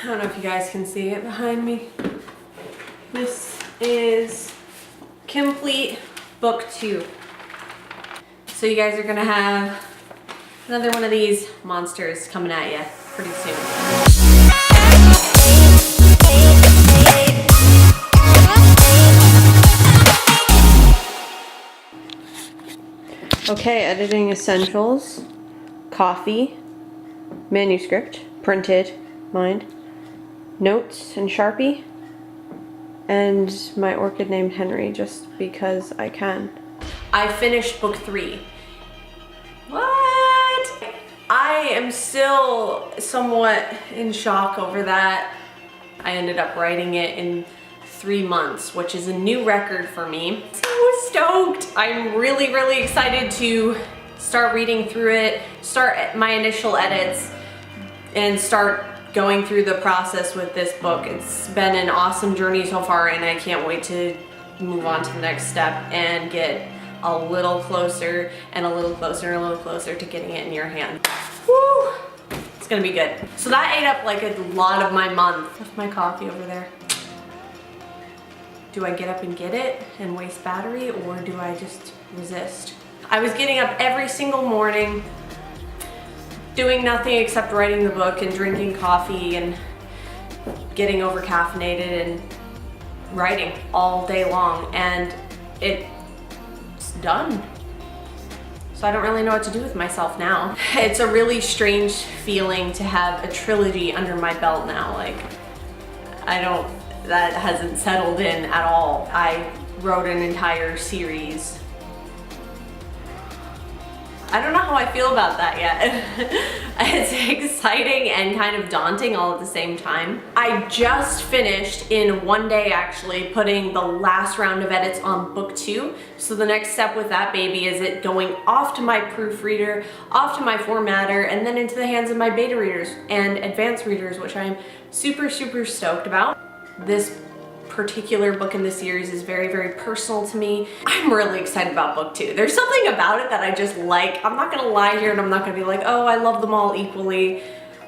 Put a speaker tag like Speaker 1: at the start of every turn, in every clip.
Speaker 1: I don't know if you guys can see it behind me. This is complete book 2. So you guys are gonna have another one of these monsters coming at you pretty soon. Okay, editing essentials, coffee, manuscript, printed, mind, notes and Sharpie, and my orchid named Henry just because I can. I finished book 3. What? I am still somewhat in shock over that. I ended up writing it in 3 months, which is a new record for me. So stoked. I'm really, really excited to start reading through it, start my initial edits, and start going through the process with this book. It's been an awesome journey so far, and I can't wait to move on to the next step and get a little closer and a little closer and a little closer to getting it in your hand. Woo! It's gonna be good. So that ate up like a lot of my month. Left my coffee over there. Do I get up and get it and waste battery, or do I just resist? I was getting up every single morning, doing nothing except writing the book and drinking coffee and getting over caffeinated and writing all day long, and it's done. So I don't really know what to do with myself now. It's a really strange feeling to have a trilogy under my belt now. Like, that hasn't settled in at all. I wrote an entire series. I don't know how I feel about that yet. It's exciting and kind of daunting all at the same time. I just finished in one day actually putting the last round of edits on book 2. So the next step with that baby is it going off to my proofreader, off to my formatter, and then into the hands of my beta readers and advanced readers, which I'm super, super stoked about. This particular book in the series is very, very personal to me. I'm really excited about book 2. There's something about it that I just like. I'm not gonna lie here and I'm not gonna be like, oh, I love them all equally.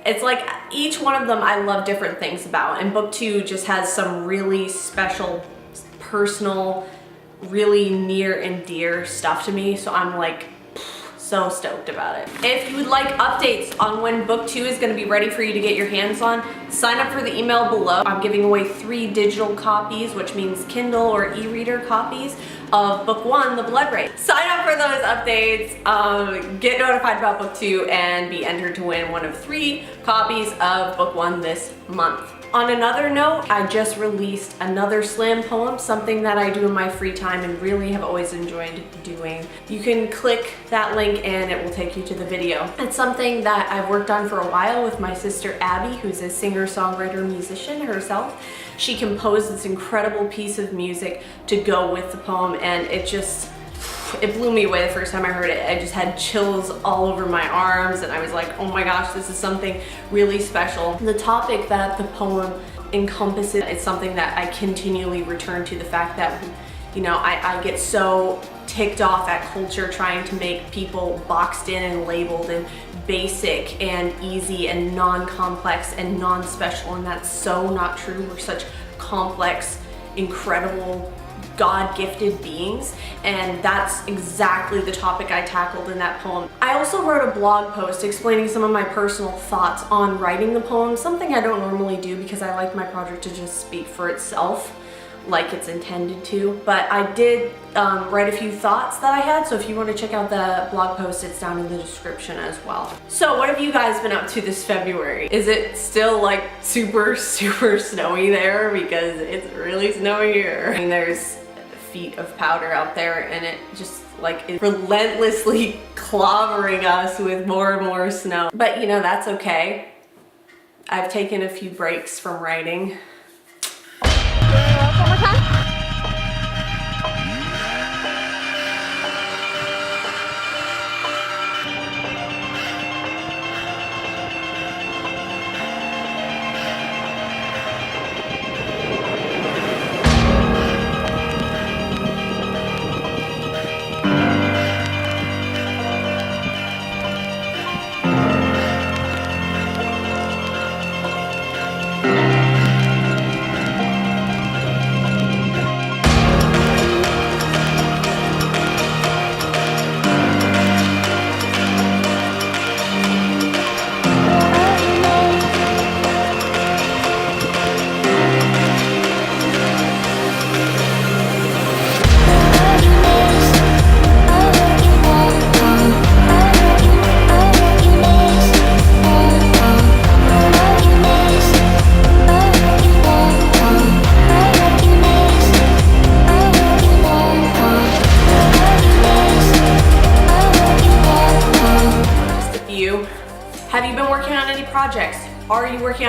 Speaker 1: It's like each one of them I love different things about, and book 2 just has some really special, personal, really near and dear stuff to me. So I'm like, so stoked about it. If you would like updates on when book 2 is going to be ready for you to get your hands on, sign up for the email below. I'm giving away 3 digital copies, which means Kindle or e-reader copies of book 1, The Blood Race. Sign up for those updates, get notified about book 2, and be entered to win one of 3 copies of book 1 this month. On another note, I just released another slam poem, something that I do in my free time and really have always enjoyed doing. You can click that link and it will take you to the video. It's something that I've worked on for a while with my sister Abby, who's a singer-songwriter musician herself. She composed this incredible piece of music to go with the poem, and it blew me away the first time I heard it. I just had chills all over my arms, and I was like, oh my gosh, this is something really special. The topic that the poem encompasses is something that I continually return to, the fact that, you know, I get so ticked off at culture trying to make people boxed in and labeled and basic and easy and non-complex and non-special, and that's so not true. We're such complex, incredible, God-gifted beings, and that's exactly the topic I tackled in that poem. I also wrote a blog post explaining some of my personal thoughts on writing the poem, something I don't normally do because I like my project to just speak for itself like it's intended to, but I did write a few thoughts that I had, so if you want to check out the blog post, it's down in the description as well. So what have you guys been up to this February? Is it still like super, super snowy there? Because it's really snowy here. I mean, there's feet of powder out there, and it just like is relentlessly clobbering us with more and more snow. But you know, that's okay. I've taken a few breaks from writing.
Speaker 2: One more time.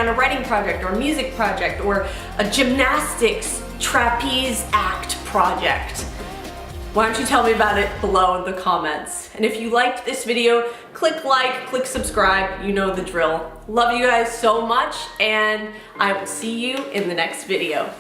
Speaker 1: on a writing project or a music project or a gymnastics trapeze act project? Why don't you tell me about it below in the comments? And if you liked this video, click like, click subscribe, you know the drill. Love you guys so much, and I will see you in the next video.